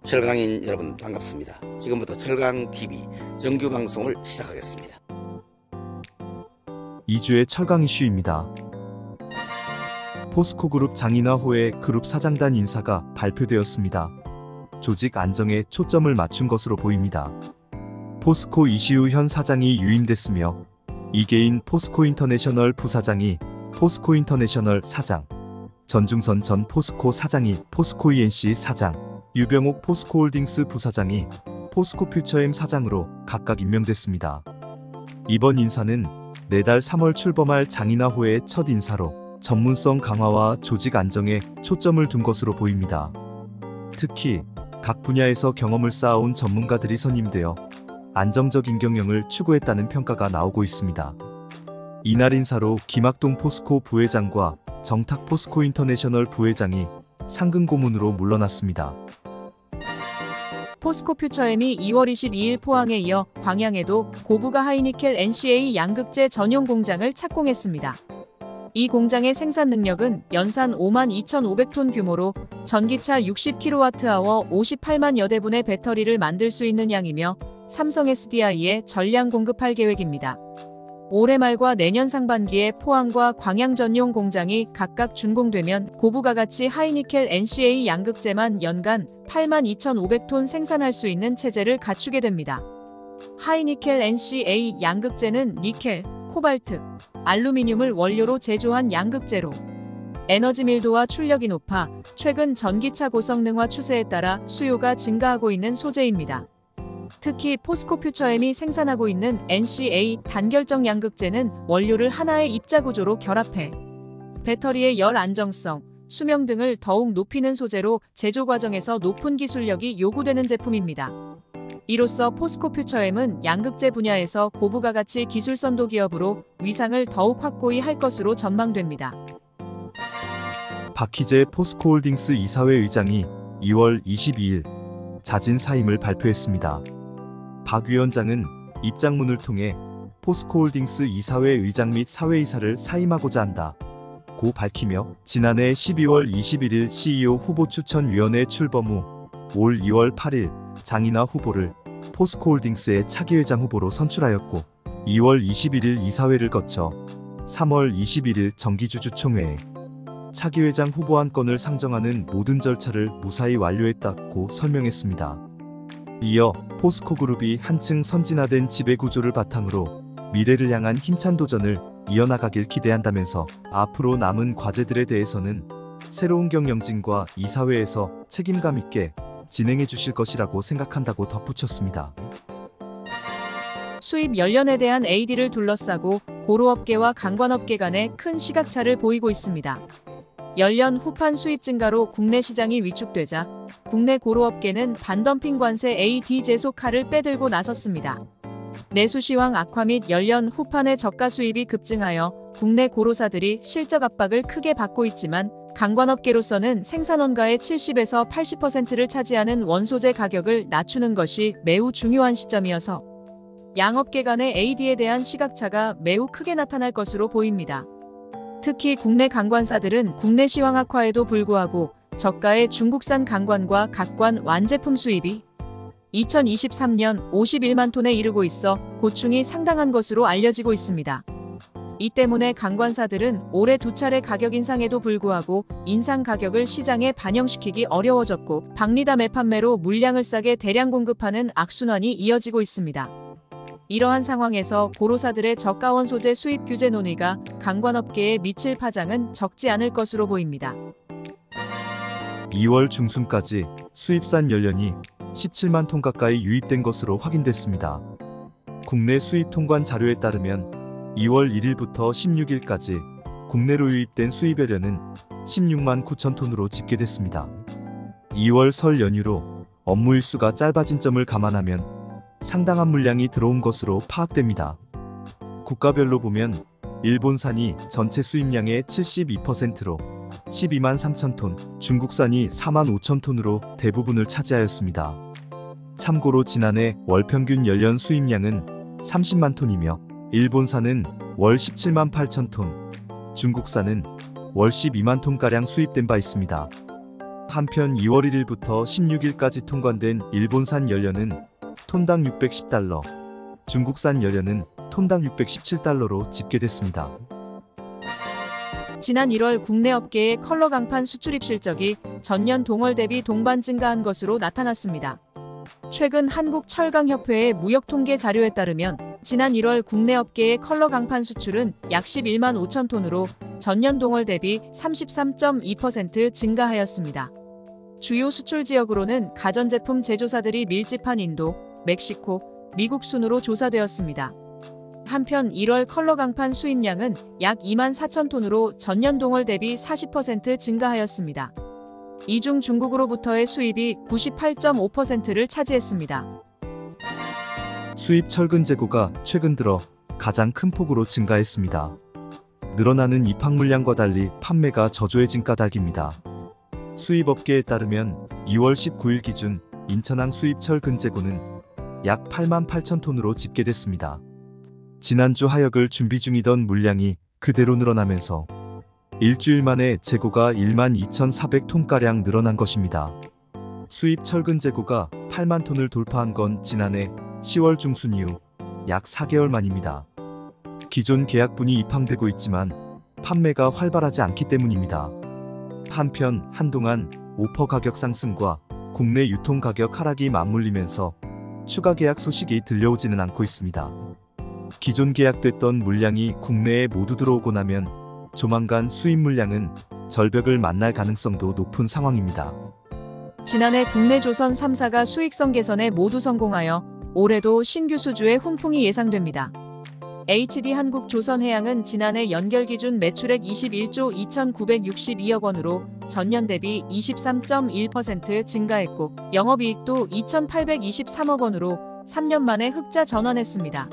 철강인 여러분 반갑습니다. 지금부터 철강TV 정규 방송을 시작하겠습니다. 2주의 철강 이슈입니다. 포스코그룹 장인화호의 그룹 사장단 인사가 발표되었습니다. 조직 안정에 초점을 맞춘 것으로 보입니다. 포스코 이시우 현 사장이 유임됐으며 이계인 포스코인터내셔널 부사장이 포스코인터내셔널 사장, 전중선 전 포스코 사장이 포스코 ENC 사장, 유병옥 포스코홀딩스 부사장이 포스코퓨처엠 사장으로 각각 임명됐습니다. 이번 인사는 내달 3월 출범할 장인화호의 첫 인사로 전문성 강화와 조직 안정에 초점을 둔 것으로 보입니다. 특히 각 분야에서 경험을 쌓아온 전문가들이 선임되어 안정적인 경영을 추구했다는 평가가 나오고 있습니다. 이날 인사로 김학동 포스코 부회장과 정탁 포스코인터내셔널 부회장이 상근 고문으로 물러났습니다. 포스코퓨처엠이 2월 22일 포항에 이어 광양에도 고부가 하이니켈 NCA 양극재 전용 공장을 착공했습니다. 이 공장의 생산 능력은 연산 52,500톤 규모로 전기차 60kWh 58만 여 대분의 배터리를 만들 수 있는 양이며 삼성 SDI에 전량 공급할 계획입니다. 올해 말과 내년 상반기에 포항과 광양 전용 공장이 각각 준공되면 고부가 가치 하이니켈 NCA 양극재만 연간 82,500톤 생산할 수 있는 체제를 갖추게 됩니다. 하이니켈 NCA 양극재는 니켈, 코발트, 알루미늄을 원료로 제조한 양극재로 에너지 밀도와 출력이 높아 최근 전기차 고성능화 추세에 따라 수요가 증가하고 있는 소재입니다. 특히 포스코퓨처엠이 생산하고 있는 NCA 단결정 양극재는 원료를 하나의 입자 구조로 결합해 배터리의 열 안정성, 수명 등을 더욱 높이는 소재로 제조 과정에서 높은 기술력이 요구되는 제품입니다. 이로써 포스코퓨처엠은 양극재 분야에서 고부가 가치 기술 선도 기업으로 위상을 더욱 확고히 할 것으로 전망됩니다. 박희재 포스코홀딩스 이사회 의장이 2월 22일 자진 사임을 발표했습니다. 박 위원장은 입장문을 통해 포스코홀딩스 이사회 의장 및 사회이사를 사임하고자 한다고 밝히며 지난해 12월 21일 CEO 후보 추천위원회 출범 후 올 2월 8일 장인화 후보를 포스코홀딩스의 차기 회장 후보로 선출하였고 2월 21일 이사회를 거쳐 3월 21일 정기주주총회에 차기 회장 후보 한 건을 상정하는 모든 절차를 무사히 완료했다고 설명했습니다. 이어 포스코그룹이 한층 선진화된 지배구조를 바탕으로 미래를 향한 힘찬 도전을 이어나가길 기대한다면서 앞으로 남은 과제들에 대해서는 새로운 경영진과 이사회에서 책임감 있게 진행해 주실 것이라고 생각한다고 덧붙였습니다. 수입 연련에 대한 AD를 둘러싸고 고로업계와 강관업계 간에 큰 시각차를 보이고 있습니다. 연련 후판 수입 증가로 국내 시장이 위축되자 국내 고로업계는 반덤핑 관세 AD 제소카를 빼들고 나섰습니다. 내수시황 악화 및 연련 후판의 저가 수입이 급증하여 국내 고로사들이 실적 압박을 크게 받고 있지만 강관업계로서는 생산원가의 70에서 80%를 차지하는 원소재 가격을 낮추는 것이 매우 중요한 시점이어서 양업계 간의 AD에 대한 시각차가 매우 크게 나타날 것으로 보입니다. 특히 국내 강관사들은 국내 시황 악화에도 불구하고 저가의 중국산 강관과 각관 완제품 수입이 2023년 51만 톤에 이르고 있어 고충이 상당한 것으로 알려지고 있습니다. 이 때문에 강관사들은 올해 두 차례 가격 인상에도 불구하고 인상 가격을 시장에 반영시키기 어려워졌고 박리다 매판매로 물량을 싸게 대량 공급하는 악순환이 이어지고 있습니다. 이러한 상황에서 고로사들의 저가 원소재 수입 규제 논의가 강관업계에 미칠 파장은 적지 않을 것으로 보입니다. 2월 중순까지 수입산 연련이 17만 톤 가까이 유입된 것으로 확인됐습니다. 국내 수입 통관 자료에 따르면 2월 1일부터 16일까지 국내로 유입된 수입 연련은 16만 9천 톤으로 집계됐습니다. 2월 설 연휴로 업무 일수가 짧아진 점을 감안하면 상당한 물량이 들어온 것으로 파악됩니다. 국가별로 보면 일본산이 전체 수입량의 72%로 12만 3천 톤, 중국산이 4만 5천 톤으로 대부분을 차지하였습니다. 참고로 지난해 월 평균 연련 수입량은 30만 톤이며 일본산은 월 17만 8천 톤, 중국산은 월 12만 톤가량 수입된 바 있습니다. 한편 2월 1일부터 16일까지 통관된 일본산 연료는 톤당 610달러, 중국산 연료는 톤당 617달러로 집계됐습니다. 지난 1월 국내 업계의 컬러 강판 수출입 실적이 전년 동월 대비 동반 증가한 것으로 나타났습니다. 최근 한국철강협회의 무역통계 자료에 따르면 지난 1월 국내 업계의 컬러 강판 수출은 약 11만 5천 톤으로 전년 동월 대비 33.2% 증가하였습니다. 주요 수출 지역으로는 가전제품 제조사들이 밀집한 인도, 멕시코, 미국 순으로 조사되었습니다. 한편 1월 컬러 강판 수입량은 약 2만 4천 톤으로 전년 동월 대비 40% 증가하였습니다. 이 중 중국으로부터의 수입이 98.5%를 차지했습니다. 수입 철근 재고가 최근 들어 가장 큰 폭으로 증가했습니다. 늘어나는 입항 물량과 달리 판매가 저조해진 까닭입니다. 수입업계에 따르면 2월 19일 기준 인천항 수입 철근 재고는 약 8만 8천 톤으로 집계됐습니다. 지난주 하역을 준비 중이던 물량이 그대로 늘어나면서 일주일 만에 재고가 1만 2,400톤가량 늘어난 것입니다. 수입 철근 재고가 8만 톤을 돌파한 건 지난해 10월 중순 이후 약 4개월 만입니다. 기존 계약분이 입항되고 있지만 판매가 활발하지 않기 때문입니다. 한편 한동안 오퍼 가격 상승과 국내 유통 가격 하락이 맞물리면서 추가 계약 소식이 들려오지는 않고 있습니다. 기존 계약됐던 물량이 국내에 모두 들어오고 나면 조만간 수입 물량은 절벽을 만날 가능성도 높은 상황입니다. 지난해 국내 조선 3사가 수익성 개선에 모두 성공하여 올해도 신규 수주의 훈풍이 예상됩니다. HD 한국조선해양은 지난해 연결 기준 매출액 21조 2,962억 원으로 전년 대비 23.1% 증가했고 영업이익도 2,823억 원으로 3년 만에 흑자 전환했습니다.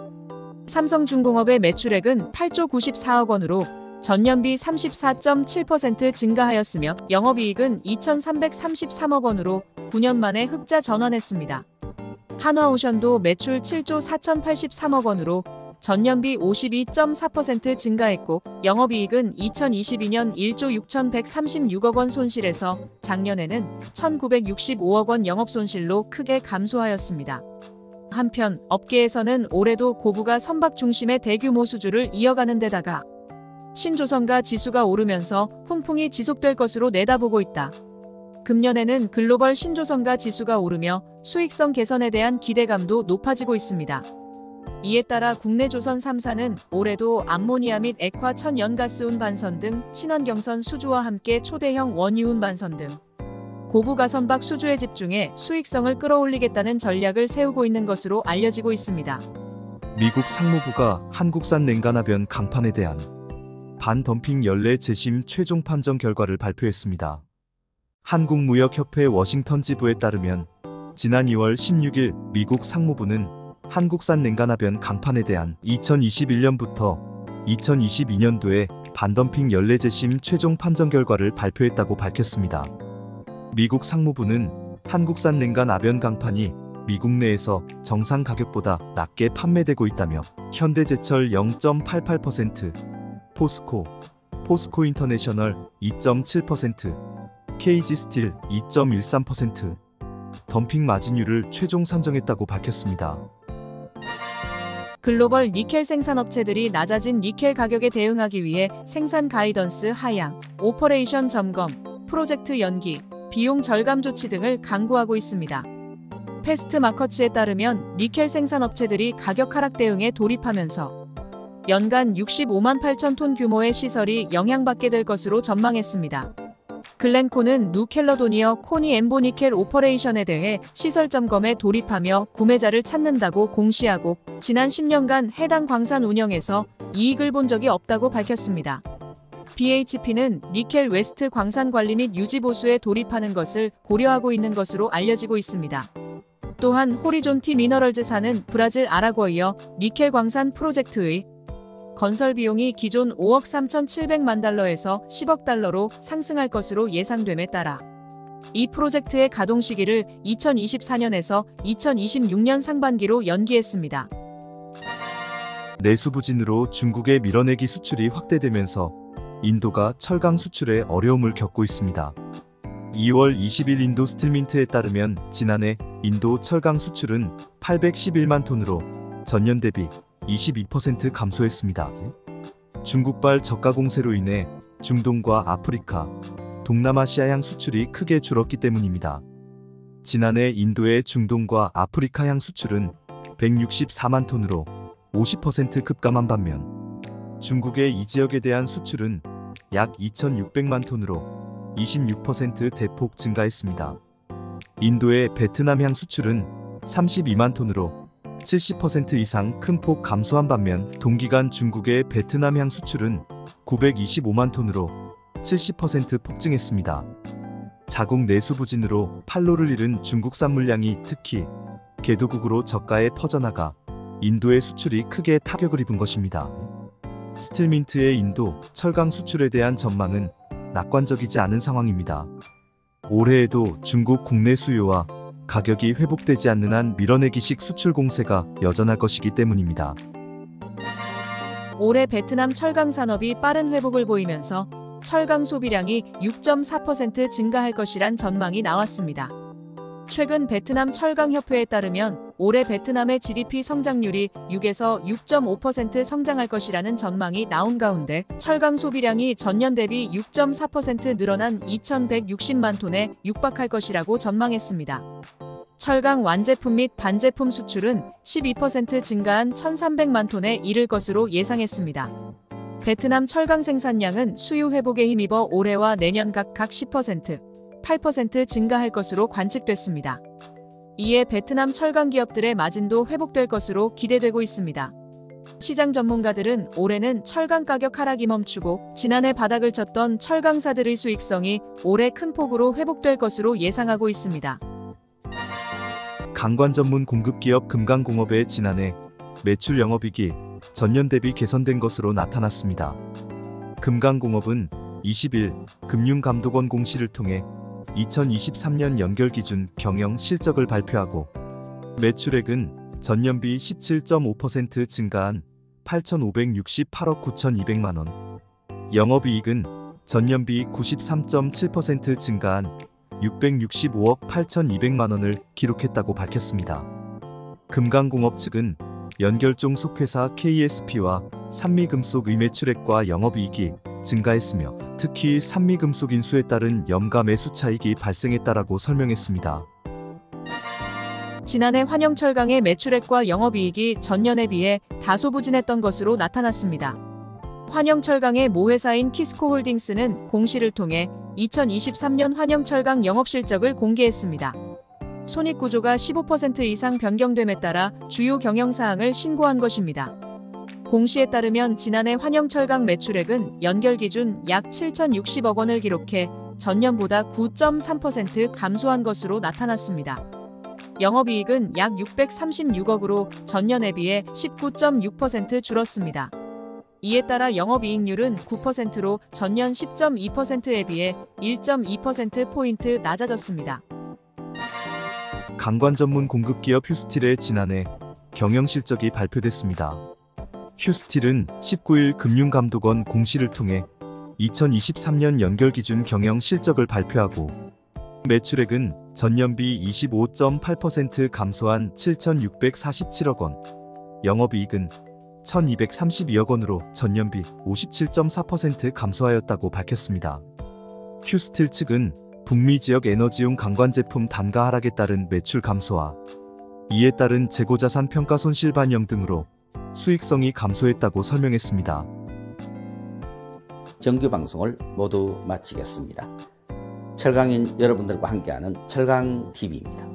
삼성중공업의 매출액은 8조 94억 원으로 전년비 34.7% 증가하였으며 영업이익은 2,333억 원으로 9년 만에 흑자 전환했습니다. 한화오션도 매출 7조 4,083억 원으로 전년비 52.4% 증가했고 영업이익은 2022년 1조 6,136억 원 손실에서 작년에는 1,965억 원 영업손실로 크게 감소하였습니다. 한편 업계에서는 올해도 고부가 선박 중심의 대규모 수주를 이어가는 데다가 신조선가 지수가 오르면서 훈풍이 지속될 것으로 내다보고 있다. 금년에는 글로벌 신조선가 지수가 오르며 수익성 개선에 대한 기대감도 높아지고 있습니다. 이에 따라 국내 조선 3사는 올해도 암모니아 및 액화 천연가스운 반선 등 친환경선 수주와 함께 초대형 원유운 반선 등 고부가 선박 수주에 집중해 수익성을 끌어올리겠다는 전략을 세우고 있는 것으로 알려지고 있습니다. 미국 상무부가 한국산 냉간하변 강판에 대한 반덤핑 연례 재심 최종 판정 결과를 발표했습니다. 한국무역협회 워싱턴 지부에 따르면 지난 2월 16일 미국 상무부는 한국산 냉간하변 강판에 대한 2021년부터 2022년도에 반덤핑 연례 재심 최종 판정 결과를 발표했다고 밝혔습니다. 미국 상무부는 한국산 냉간 아변 강판이 미국 내에서 정상 가격보다 낮게 판매되고 있다며 현대제철 0.88%, 포스코 인터내셔널 2.7%, KG스틸 2.13% 덤핑 마진율을 최종 산정했다고 밝혔습니다. 글로벌 니켈 생산업체들이 낮아진 니켈 가격에 대응하기 위해 생산 가이던스 하향, 오퍼레이션 점검, 프로젝트 연기, 비용 절감 조치 등을 강구하고 있습니다. 패스트마커츠에 따르면 니켈 생산업체들이 가격 하락 대응에 돌입하면서 연간 65만 8천 톤 규모의 시설이 영향받게 될 것으로 전망했습니다. 글렌코는 누켈러도니어 코니 엠보니켈 오퍼레이션에 대해 시설 점검에 돌입하며 구매자를 찾는다고 공시하고 지난 10년간 해당 광산 운영에서 이익을 본 적이 없다고 밝혔습니다. BHP는 니켈 웨스트 광산 관리 및 유지 보수에 돌입하는 것을 고려하고 있는 것으로 알려지고 있습니다. 또한 호리존티 미너럴즈사는 브라질 아라고이어 니켈 광산 프로젝트의 건설 비용이 기존 5억 3,700만 달러에서 10억 달러로 상승할 것으로 예상됨에 따라 이 프로젝트의 가동 시기를 2024년에서 2026년 상반기로 연기했습니다. 내수 부진으로 중국의 밀어내기 수출이 확대되면서 인도가 철강 수출에 어려움을 겪고 있습니다. 2월 20일 인도 스틸민트에 따르면 지난해 인도 철강 수출은 811만 톤으로 전년 대비 22% 감소했습니다. 중국발 저가 공세로 인해 중동과 아프리카, 동남아시아향 수출이 크게 줄었기 때문입니다. 지난해 인도의 중동과 아프리카향 수출은 164만 톤으로 50% 급감한 반면 중국의 이 지역에 대한 수출은 약 2,600만 톤으로 26% 대폭 증가했습니다. 인도의 베트남향 수출은 32만 톤으로 70% 이상 큰 폭 감소한 반면 동기간 중국의 베트남향 수출은 925만 톤으로 70% 폭증했습니다. 자국 내수 부진으로 판로를 잃은 중국산 물량이 특히 개도국으로 저가에 퍼져나가 인도의 수출이 크게 타격을 입은 것입니다. 스틸민트의 인도 철강 수출에 대한 전망은 낙관적이지 않은 상황입니다. 올해에도 중국 국내 수요와 가격이 회복되지 않는 한 밀어내기식 수출 공세가 여전할 것이기 때문입니다. 올해 베트남 철강 산업이 빠른 회복을 보이면서 철강 소비량이 6.4% 증가할 것이란 전망이 나왔습니다. 최근 베트남 철강협회에 따르면 올해 베트남의 GDP 성장률이 6에서 6.5% 성장할 것이라는 전망이 나온 가운데 철강 소비량이 전년 대비 6.4% 늘어난 2,160만 톤에 육박할 것이라고 전망했습니다. 철강 완제품 및 반제품 수출은 12% 증가한 1,300만 톤에 이를 것으로 예상했습니다. 베트남 철강 생산량은 수요 회복에 힘입어 올해와 내년 각 10%, 8% 증가할 것으로 관측됐습니다. 이에 베트남 철강 기업들의 마진도 회복될 것으로 기대되고 있습니다. 시장 전문가들은 올해는 철강 가격 하락이 멈추고 지난해 바닥을 쳤던 철강사들의 수익성이 올해 큰 폭으로 회복될 것으로 예상하고 있습니다. 강관 전문 공급기업 금강공업의 지난해 매출 영업이익이 전년 대비 개선된 것으로 나타났습니다. 금강공업은 20일 금융감독원 공시를 통해 2023년 연결 기준 경영 실적을 발표하고 매출액은 전년비 17.5% 증가한 8,568억 9,200만 원, 영업이익은 전년비 93.7% 증가한 665억 8,200만 원을 기록했다고 밝혔습니다. 금강공업 측은 연결종 속회사 KSP와 산미금속의 매출액과 영업이익이 증가했으며 특히 산미금속 인수에 따른 염가 매수 차익이 발생했다라고 설명했습니다. 지난해 환영철강의 매출액과 영업이익이 전년에 비해 다소 부진했던 것으로 나타났습니다. 환영철강의 모회사인 키스코홀딩스는 공시를 통해 2023년 환영철강 영업실적을 공개했습니다. 손익구조가 15% 이상 변경됨에 따라 주요 경영사항을 신고한 것입니다. 공시에 따르면 지난해 환영철강 매출액은 연결 기준 약 7,060억 원을 기록해 전년보다 9.3% 감소한 것으로 나타났습니다. 영업이익은 약 636억으로 전년에 비해 19.6% 줄었습니다. 이에 따라 영업이익률은 9%로 전년 10.2%에 비해 1.2%포인트 낮아졌습니다. 강관 전문 공급기업 휴스틸의 지난해 경영실적이 발표됐습니다. 휴스틸은 19일 금융감독원 공시를 통해 2023년 연결 기준 경영 실적을 발표하고 매출액은 전년비 25.8% 감소한 7,647억 원, 영업이익은 1,232억 원으로 전년비 57.4% 감소하였다고 밝혔습니다. 휴스틸 측은 북미 지역 에너지용 강관 제품 단가 하락에 따른 매출 감소와 이에 따른 재고자산 평가 손실 반영 등으로 수익성이 감소했다고 설명했습니다. 정규 방송을 모두 마치겠습니다. 철강인 여러분들과 함께하는 철강TV입니다.